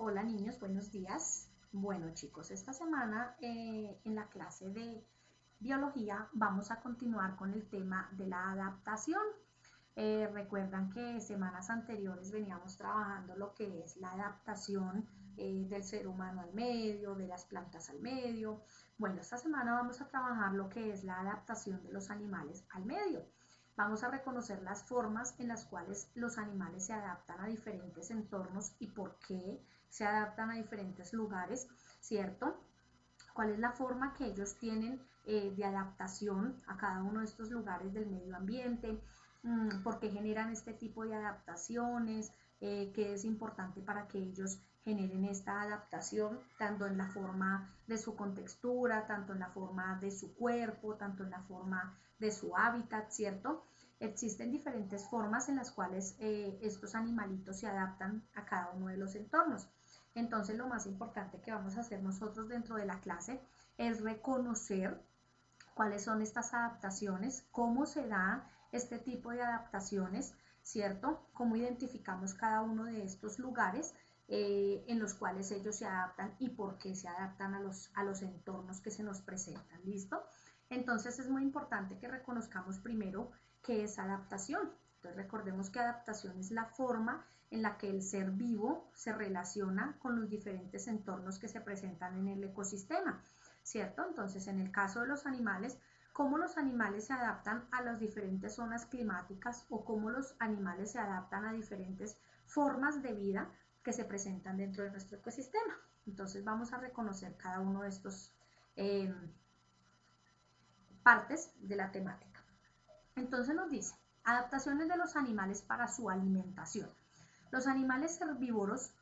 Hola niños, buenos días. Bueno chicos, esta semana en la clase de biología vamos a continuar con el tema de la adaptación. Recuerdan que semanas anteriores veníamos trabajando lo que es la adaptación del ser humano al medio, de las plantas al medio. Bueno, esta semana vamos a trabajar lo que es la adaptación de los animales al medio. Vamos a reconocer las formas en las cuales los animales se adaptan a diferentes entornos y por qué se adaptan a diferentes lugares, ¿cierto? ¿Cuál es la forma que ellos tienen de adaptación a cada uno de estos lugares del medio ambiente? ¿Por qué generan este tipo de adaptaciones? ¿Qué es importante para que ellos generen esta adaptación, tanto en la forma de su contextura, tanto en la forma de su cuerpo, tanto en la forma de su hábitat, ¿cierto? Existen diferentes formas en las cuales estos animalitos se adaptan a cada uno de los entornos. Entonces lo más importante que vamos a hacer nosotros dentro de la clase es reconocer cuáles son estas adaptaciones, cómo se da este tipo de adaptaciones, ¿cierto? Cómo identificamos cada uno de estos lugares en los cuales ellos se adaptan y por qué se adaptan a los entornos que se nos presentan, ¿listo? Entonces es muy importante que reconozcamos primero qué es adaptación. Entonces recordemos que adaptación es la forma en la que el ser vivo se relaciona con los diferentes entornos que se presentan en el ecosistema, ¿cierto? Entonces, en el caso de los animales, cómo los animales se adaptan a las diferentes zonas climáticas o cómo los animales se adaptan a diferentes formas de vida que se presentan dentro de nuestro ecosistema. Entonces, vamos a reconocer cada uno de estos partes de la temática. Entonces nos dice, adaptaciones de los animales para su alimentación. Los animales herbívoros,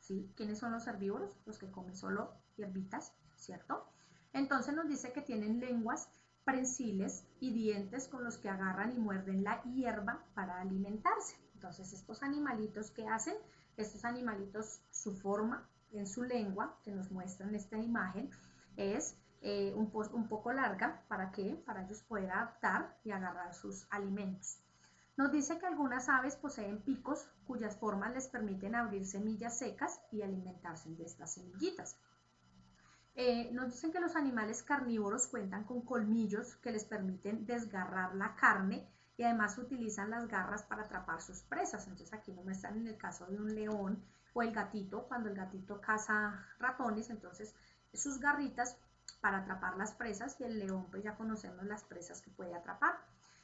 ¿sí? ¿Quiénes son los herbívoros? Los que comen solo hierbitas, ¿cierto? Entonces nos dice que tienen lenguas prensiles y dientes con los que agarran y muerden la hierba para alimentarse. Entonces estos animalitos, ¿qué hacen? Estos animalitos, su forma en su lengua, que nos muestra en esta imagen, es un poco larga. ¿Para qué? Para ellos poder adaptar y agarrar sus alimentos. Nos dice que algunas aves poseen picos cuyas formas les permiten abrir semillas secas y alimentarse de estas semillitas. Nos dicen que los animales carnívoros cuentan con colmillos que les permiten desgarrar la carne y además utilizan las garras para atrapar sus presas. Entonces aquí nos muestran en el caso de un león o el gatito, cuando el gatito caza ratones, entonces sus garritas para atrapar las presas, y el león pues ya conocemos las presas que puede atrapar,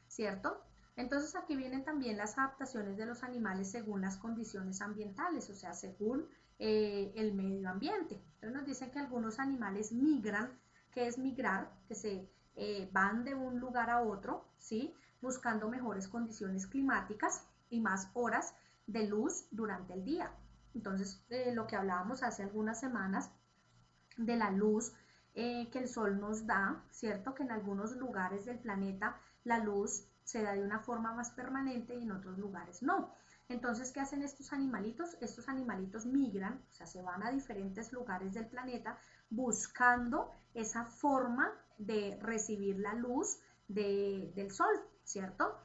¿cierto? Entonces aquí vienen también las adaptaciones de los animales según las condiciones ambientales, o sea, según el medio ambiente. Entonces nos dicen que algunos animales migran. ¿Qué es migrar? Que se van de un lugar a otro, ¿sí? Buscando mejores condiciones climáticas y más horas de luz durante el día. Entonces, lo que hablábamos hace algunas semanas de la luz que el sol nos da, ¿cierto? Que en algunos lugares del planeta la luz se da de una forma más permanente y en otros lugares no. Entonces, ¿qué hacen estos animalitos? Estos animalitos migran, o sea, se van a diferentes lugares del planeta buscando esa forma de recibir la luz del sol, ¿cierto?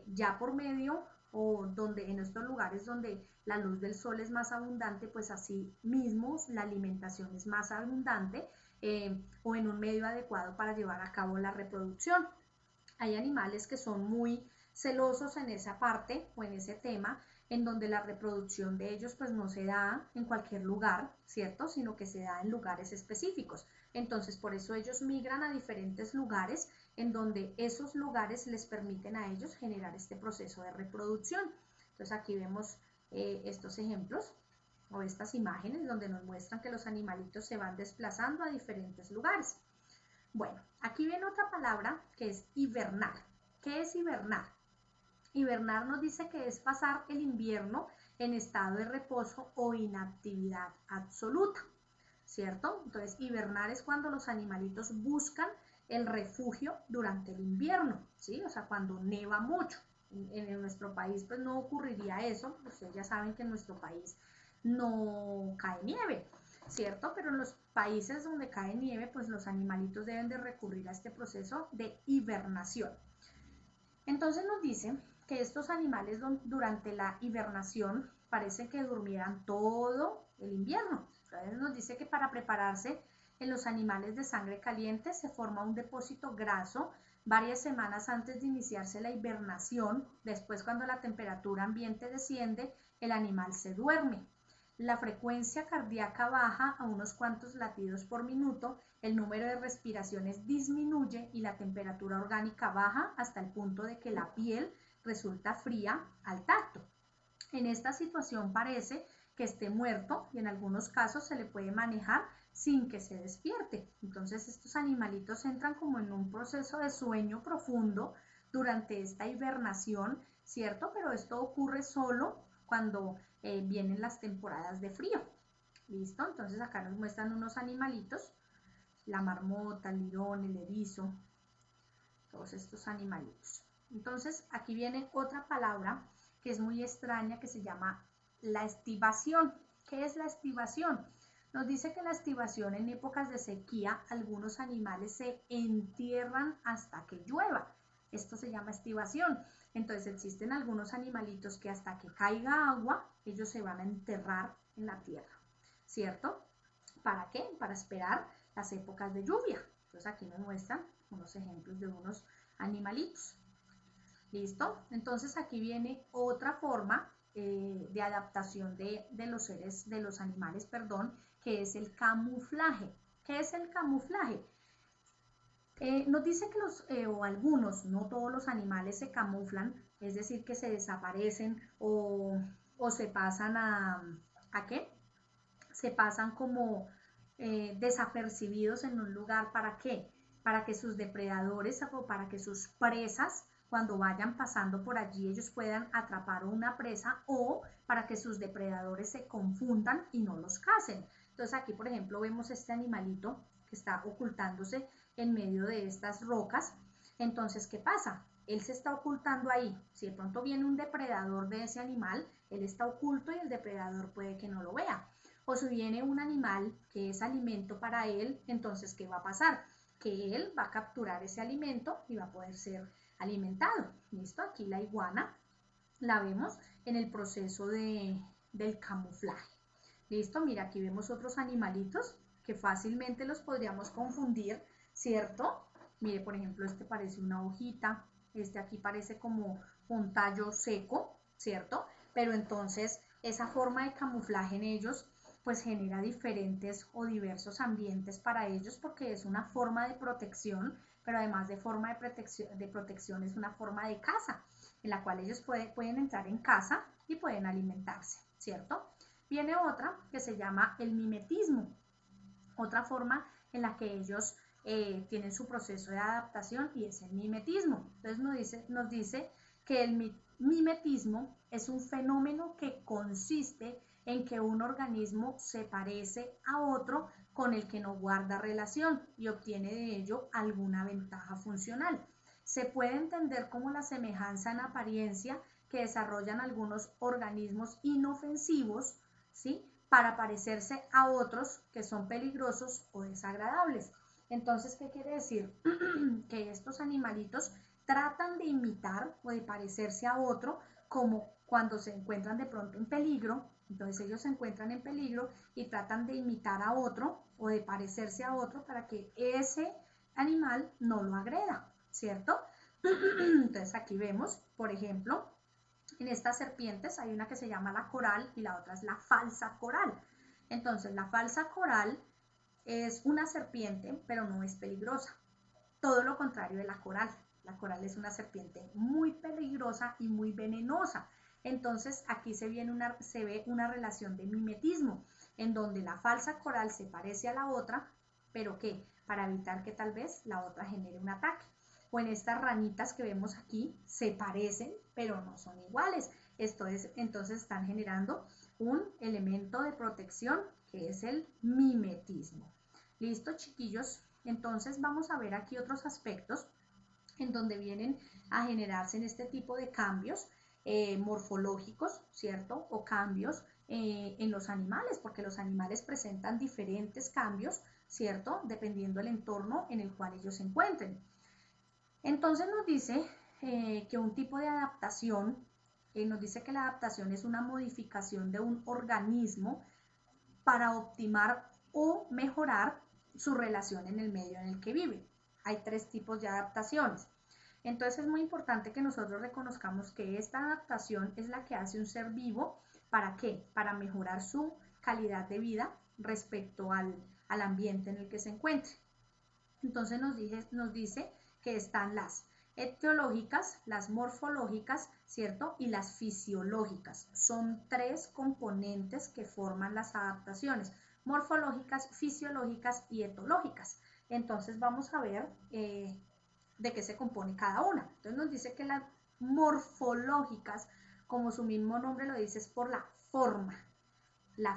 Ya por medio o donde en estos lugares donde la luz del sol es más abundante, pues así mismo la alimentación es más abundante o en un medio adecuado para llevar a cabo la reproducción. Hay animales que son muy celosos en esa parte o en ese tema, en donde la reproducción de ellos pues no se da en cualquier lugar, ¿cierto? Sino que se da en lugares específicos. Entonces por eso ellos migran a diferentes lugares en donde esos lugares les permiten a ellos generar este proceso de reproducción. Entonces aquí vemos estos ejemplos o estas imágenes donde nos muestran que los animalitos se van desplazando a diferentes lugares. Bueno, aquí viene otra palabra que es hibernar. ¿Qué es hibernar? Hibernar nos dice que es pasar el invierno en estado de reposo o inactividad absoluta, ¿cierto? Entonces, hibernar es cuando los animalitos buscan el refugio durante el invierno, ¿sí? O sea, cuando neva mucho. En nuestro país pues no ocurriría eso, ustedes ya saben que en nuestro país no cae nieve, ¿cierto? Pero en los países donde cae nieve, pues los animalitos deben de recurrir a este proceso de hibernación. Entonces nos dice que estos animales durante la hibernación parece que durmieran todo el invierno. Entonces nos dice que para prepararse en los animales de sangre caliente se forma un depósito graso varias semanas antes de iniciarse la hibernación. Después, cuando la temperatura ambiente desciende, el animal se duerme. La frecuencia cardíaca baja a unos cuantos latidos por minuto, el número de respiraciones disminuye y la temperatura orgánica baja hasta el punto de que la piel resulta fría al tacto. En esta situación parece que esté muerto y en algunos casos se le puede manejar sin que se despierte. Entonces estos animalitos entran como en un proceso de sueño profundo durante esta hibernación, ¿cierto? Pero esto ocurre solo cuando vienen las temporadas de frío. ¿Listo? Entonces acá nos muestran unos animalitos, la marmota, el lirón, el erizo, todos estos animalitos. Entonces aquí viene otra palabra que es muy extraña, que se llama la estivación. ¿Qué es la estivación? Nos dice que la estivación, en épocas de sequía, algunos animales se entierran hasta que llueva. Esto se llama estivación. Entonces existen algunos animalitos que hasta que caiga agua, ellos se van a enterrar en la tierra, ¿cierto? ¿Para qué? Para esperar las épocas de lluvia. Entonces aquí nos muestran unos ejemplos de unos animalitos. ¿Listo? Entonces aquí viene otra forma de adaptación de los animales, perdón, que es el camuflaje. ¿Qué es el camuflaje? Nos dice que o algunos, no todos los animales se camuflan, es decir, que se desaparecen o se pasan ¿a qué? Se pasan como desapercibidos en un lugar. ¿Para qué? Para que sus depredadores o para que sus presas, cuando vayan pasando por allí, ellos puedan atrapar una presa, o para que sus depredadores se confundan y no los casen. Entonces aquí, por ejemplo, vemos este animalito que está ocultándose en medio de estas rocas. Entonces, ¿qué pasa? Él se está ocultando ahí. Si de pronto viene un depredador de ese animal, él está oculto y el depredador puede que no lo vea. O si viene un animal que es alimento para él, entonces, ¿qué va a pasar? Que él va a capturar ese alimento y va a poder ser alimentado. ¿Listo? Aquí la iguana la vemos en el proceso del camuflaje. ¿Listo? Mira, aquí vemos otros animalitos que fácilmente los podríamos confundir, ¿cierto? Mire, por ejemplo, este parece una hojita, este aquí parece como un tallo seco, ¿cierto? Pero entonces esa forma de camuflaje en ellos pues genera diferentes o diversos ambientes para ellos, porque es una forma de protección, pero además de forma de protección es una forma de caza, en la cual ellos pueden entrar en casa y pueden alimentarse, ¿cierto? Viene otra que se llama el mimetismo, otra forma en la que ellos tienen su proceso de adaptación, y es el mimetismo. Entonces nos dice que el mimetismo es un fenómeno que consiste en que un organismo se parece a otro con el que no guarda relación y obtiene de ello alguna ventaja funcional. Se puede entender como la semejanza en apariencia que desarrollan algunos organismos inofensivos, ¿sí?, para parecerse a otros que son peligrosos o desagradables. Entonces, ¿qué quiere decir? Que estos animalitos tratan de imitar o de parecerse a otro, como cuando se encuentran de pronto en peligro. Entonces ellos se encuentran en peligro y tratan de imitar a otro o de parecerse a otro para que ese animal no lo agreda, ¿cierto? Entonces aquí vemos, por ejemplo, en estas serpientes hay una que se llama la coral y la otra es la falsa coral. Entonces la falsa coral es una serpiente, pero no es peligrosa. Todo lo contrario de la coral. La coral es una serpiente muy peligrosa y muy venenosa. Entonces aquí se ve una relación de mimetismo, en donde la falsa coral se parece a la otra, pero ¿qué? Para evitar que tal vez la otra genere un ataque. O en estas ranitas que vemos aquí, se parecen, pero no son iguales. Entonces están generando un elemento de protección que es el mimetismo. ¿Listo, chiquillos? Entonces vamos a ver aquí otros aspectos en donde vienen a generarse en este tipo de cambios morfológicos, ¿cierto? O cambios en los animales, porque los animales presentan diferentes cambios, ¿cierto? Dependiendo del entorno en el cual ellos se encuentren. Entonces nos dice que un tipo de adaptación nos dice que la adaptación es una modificación de un organismo para optimar o mejorar su relación en el medio en el que vive. Hay 3 tipos de adaptaciones. Entonces es muy importante que nosotros reconozcamos que esta adaptación es la que hace un ser vivo. ¿Para qué? Para mejorar su calidad de vida respecto al ambiente en el que se encuentre. Entonces nos dice que están las etiológicas, las morfológicas, ¿cierto? Y las fisiológicas. Son 3 componentes que forman las adaptaciones: morfológicas, fisiológicas y etológicas. Entonces vamos a ver de qué se compone cada una. Entonces nos dice que las morfológicas, como su mismo nombre lo dice, es por la forma, la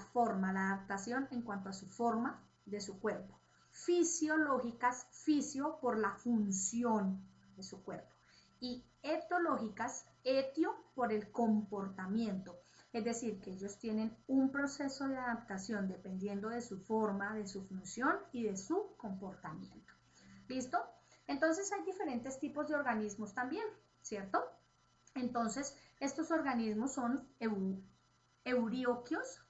adaptación en cuanto a su forma de su cuerpo. Fisiológicas, fisio, por la función de su cuerpo. Y etológicas, etio, por el comportamiento. Es decir, que ellos tienen un proceso de adaptación dependiendo de su forma, de su función y de su comportamiento. ¿Listo? Entonces hay diferentes tipos de organismos también, ¿cierto? Entonces, estos organismos son euriocios,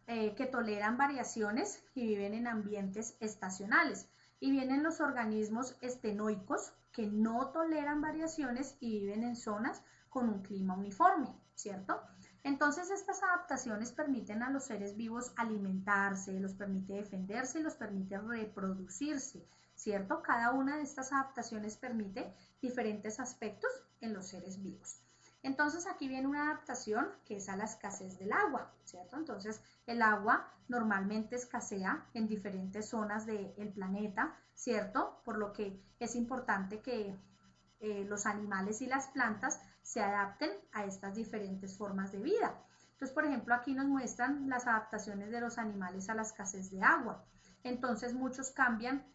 que toleran variaciones y viven en ambientes estacionales. Y vienen los organismos estenoicos, que no toleran variaciones y viven en zonas con un clima uniforme, ¿cierto? Entonces estas adaptaciones permiten a los seres vivos alimentarse, los permite defenderse y los permite reproducirse, ¿cierto? Cada una de estas adaptaciones permite diferentes aspectos en los seres vivos. Entonces aquí viene una adaptación que es a la escasez del agua, ¿cierto? Entonces el agua normalmente escasea en diferentes zonas del planeta, ¿cierto? Por lo que es importante que los animales y las plantas se adapten a estas diferentes formas de vida. Entonces, por ejemplo, aquí nos muestran las adaptaciones de los animales a la escasez de agua. Entonces, muchos cambian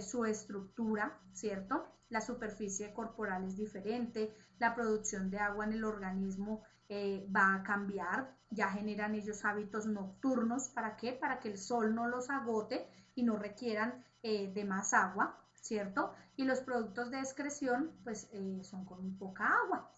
su estructura, ¿cierto? La superficie corporal es diferente, la producción de agua en el organismo va a cambiar, ya generan ellos hábitos nocturnos. ¿Para qué? Para que el sol no los agote y no requieran de más agua, ¿cierto? Y los productos de excreción pues son con muy poca agua.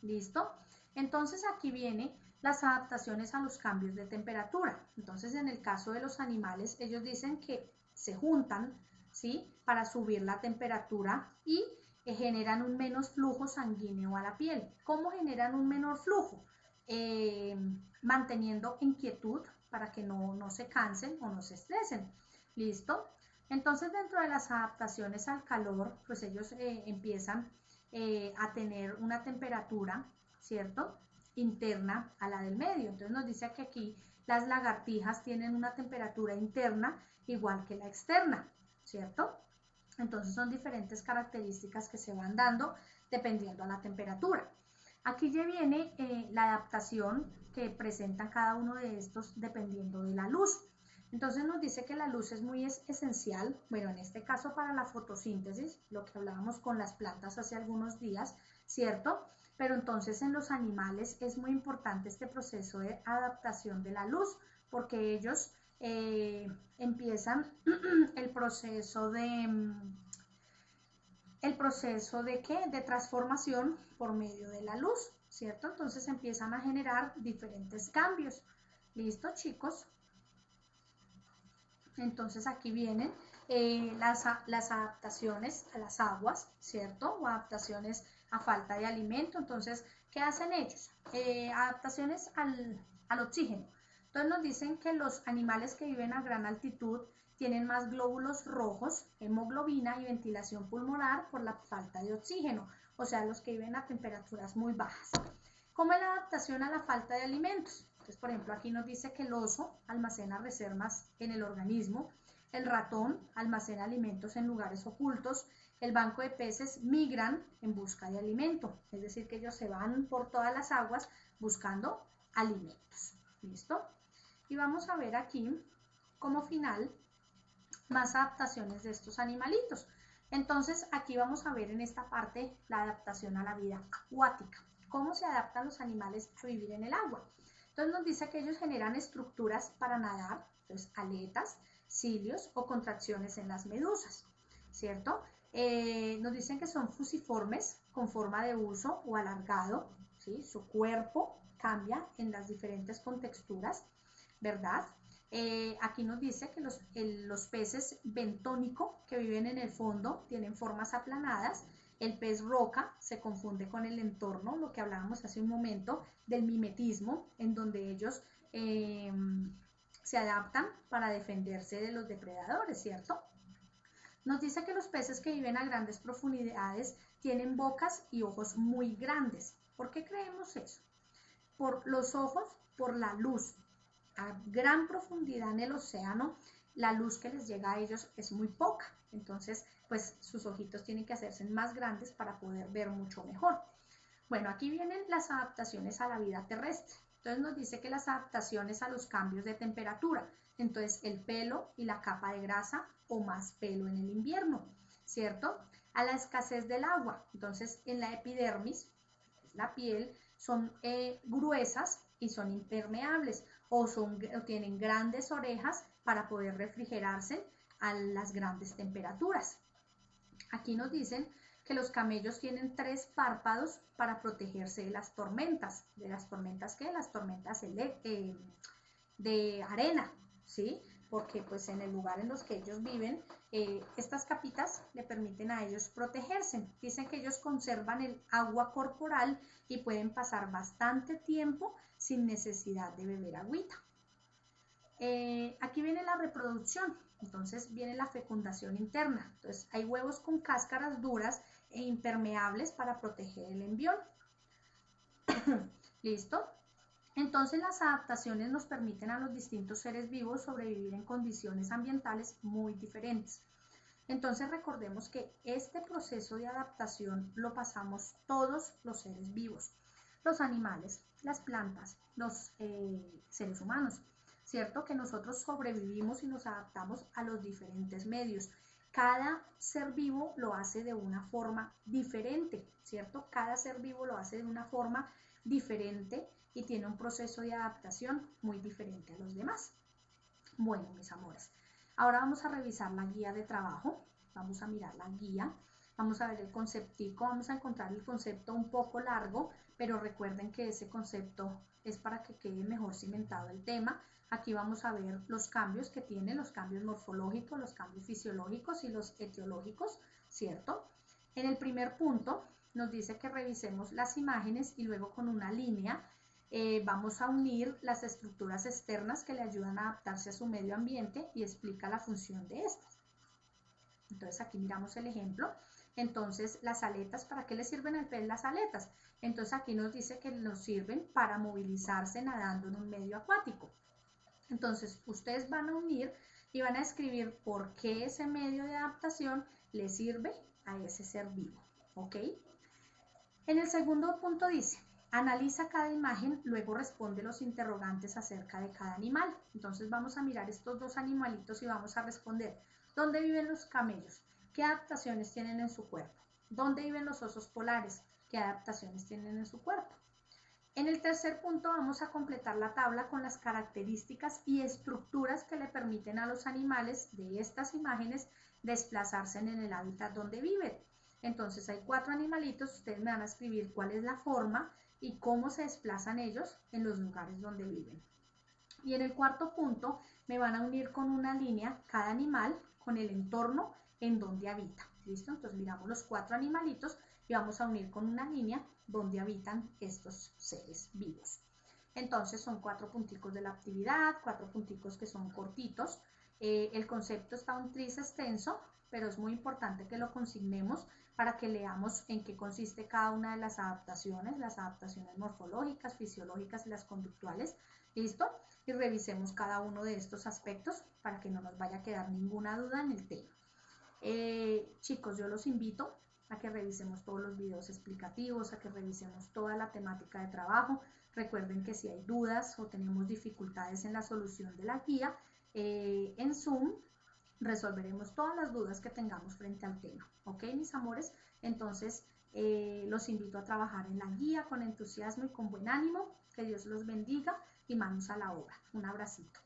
¿Listo? Entonces aquí viene las adaptaciones a los cambios de temperatura. Entonces en el caso de los animales, ellos dicen que se juntan, ¿sí? Para subir la temperatura y generan un menos flujo sanguíneo a la piel. ¿Cómo generan un menor flujo? Manteniendo inquietud para que no se cansen o no se estresen. ¿Listo? Entonces dentro de las adaptaciones al calor, pues ellos empiezan a tener una temperatura, ¿cierto?, interna a la del medio. Entonces nos dice que aquí las lagartijas tienen una temperatura interna igual que la externa, ¿cierto? Entonces son diferentes características que se van dando dependiendo a la temperatura. Aquí ya viene la adaptación que presenta cada uno de estos dependiendo de la luz. Entonces nos dice que la luz es muy esencial, bueno, en este caso para la fotosíntesis, lo que hablábamos con las plantas hace algunos días, ¿cierto? Pero entonces en los animales es muy importante este proceso de adaptación de la luz, porque ellos empiezan el proceso de transformación por medio de la luz, ¿cierto? Entonces empiezan a generar diferentes cambios. ¿Listo, chicos? Entonces aquí vienen las adaptaciones a las aguas, ¿cierto? O adaptaciones a falta de alimento. Entonces, ¿qué hacen ellos? Adaptaciones al oxígeno. Entonces nos dicen que los animales que viven a gran altitud tienen más glóbulos rojos, hemoglobina y ventilación pulmonar por la falta de oxígeno, o sea, los que viven a temperaturas muy bajas. ¿Cómo es la adaptación a la falta de alimentos? Entonces, por ejemplo, aquí nos dice que el oso almacena reservas en el organismo, el ratón almacena alimentos en lugares ocultos, el banco de peces migran en busca de alimento, es decir, que ellos se van por todas las aguas buscando alimentos. ¿Listo? Y vamos a ver aquí, como final, más adaptaciones de estos animalitos. Entonces, aquí vamos a ver en esta parte la adaptación a la vida acuática. ¿Cómo se adaptan los animales a vivir en el agua? Entonces nos dice que ellos generan estructuras para nadar, entonces aletas, cilios o contracciones en las medusas, ¿cierto? Nos dicen que son fusiformes, con forma de uso o alargado, ¿sí? Su cuerpo cambia en las diferentes contexturas, ¿verdad? Aquí nos dice que los peces bentónico que viven en el fondo tienen formas aplanadas. El pez roca se confunde con el entorno, lo que hablábamos hace un momento del mimetismo, en donde ellos se adaptan para defenderse de los depredadores, ¿cierto? Nos dice que los peces que viven a grandes profundidades tienen bocas y ojos muy grandes. ¿Por qué creemos eso? Por los ojos, por la luz. A gran profundidad en el océano, la luz que les llega a ellos es muy poca. Entonces, pues sus ojitos tienen que hacerse más grandes para poder ver mucho mejor. Bueno, aquí vienen las adaptaciones a la vida terrestre. Entonces nos dice que las adaptaciones a los cambios de temperatura. Entonces el pelo y la capa de grasa o más pelo en el invierno, ¿cierto? A la escasez del agua. Entonces en la epidermis, la piel, son gruesas y son impermeables o tienen grandes orejas para poder refrigerarse a las grandes temperaturas. Aquí nos dicen que los camellos tienen 3 párpados para protegerse de las tormentas. ¿De las tormentas qué? Las tormentas de arena, ¿sí? Porque pues en el lugar en los que ellos viven, estas capitas le permiten a ellos protegerse. Dicen que ellos conservan el agua corporal y pueden pasar bastante tiempo sin necesidad de beber agüita. Aquí viene la reproducción, entonces viene la fecundación interna. Entonces hay huevos con cáscaras duras e impermeables para proteger el embrión. ¿Listo? Entonces las adaptaciones nos permiten a los distintos seres vivos sobrevivir en condiciones ambientales muy diferentes. Entonces recordemos que este proceso de adaptación lo pasamos todos los seres vivos, los animales, las plantas, los seres humanos, ¿cierto? Que nosotros sobrevivimos y nos adaptamos a los diferentes medios. Cada ser vivo lo hace de una forma diferente, ¿cierto? Cada ser vivo lo hace de una forma diferente y tiene un proceso de adaptación muy diferente a los demás. Bueno, mis amores, ahora vamos a revisar la guía de trabajo, vamos a mirar la guía, vamos a ver el conceptico, vamos a encontrar el concepto un poco largo, pero recuerden que ese concepto es para que quede mejor cimentado el tema. Aquí vamos a ver los cambios que tiene, los cambios morfológicos, los cambios fisiológicos y los etiológicos, ¿cierto? En el primer punto nos dice que revisemos las imágenes y luego con una línea vamos a unir las estructuras externas que le ayudan a adaptarse a su medio ambiente y explica la función de estas. Entonces aquí miramos el ejemplo. Entonces las aletas, ¿para qué le sirven al pez las aletas? Entonces aquí nos dice que nos sirven para movilizarse nadando en un medio acuático. Entonces ustedes van a unir y van a escribir por qué ese medio de adaptación le sirve a ese ser vivo, ¿ok? En el segundo punto dice, analiza cada imagen, luego responde los interrogantes acerca de cada animal. Entonces vamos a mirar estos dos animalitos y vamos a responder, ¿dónde viven los camellos? ¿Qué adaptaciones tienen en su cuerpo? ¿Dónde viven los osos polares? ¿Qué adaptaciones tienen en su cuerpo? En el tercer punto vamos a completar la tabla con las características y estructuras que le permiten a los animales de estas imágenes desplazarse en el hábitat donde viven. Entonces hay 4 animalitos, ustedes me van a escribir cuál es la forma y cómo se desplazan ellos en los lugares donde viven. Y en el cuarto punto me van a unir con una línea cada animal con el entorno en donde habita. ¿Listo? Entonces miramos los 4 animalitos y vamos a unir con una línea donde habitan estos seres vivos. Entonces son 4 punticos de la actividad, 4 punticos que son cortitos. El concepto está un tris extenso, pero es muy importante que lo consignemos para que leamos en qué consiste cada una de las adaptaciones morfológicas, fisiológicas y las conductuales. ¿Listo? Y revisemos cada uno de estos aspectos para que no nos vaya a quedar ninguna duda en el tema. Chicos, yo los invito a que revisemos todos los videos explicativos, a que revisemos toda la temática de trabajo. Recuerden que si hay dudas o tenemos dificultades en la solución de la guía, en Zoom resolveremos todas las dudas que tengamos frente al tema. ¿Ok, mis amores? Entonces, los invito a trabajar en la guía con entusiasmo y con buen ánimo. Que Dios los bendiga y manos a la obra. Un abracito.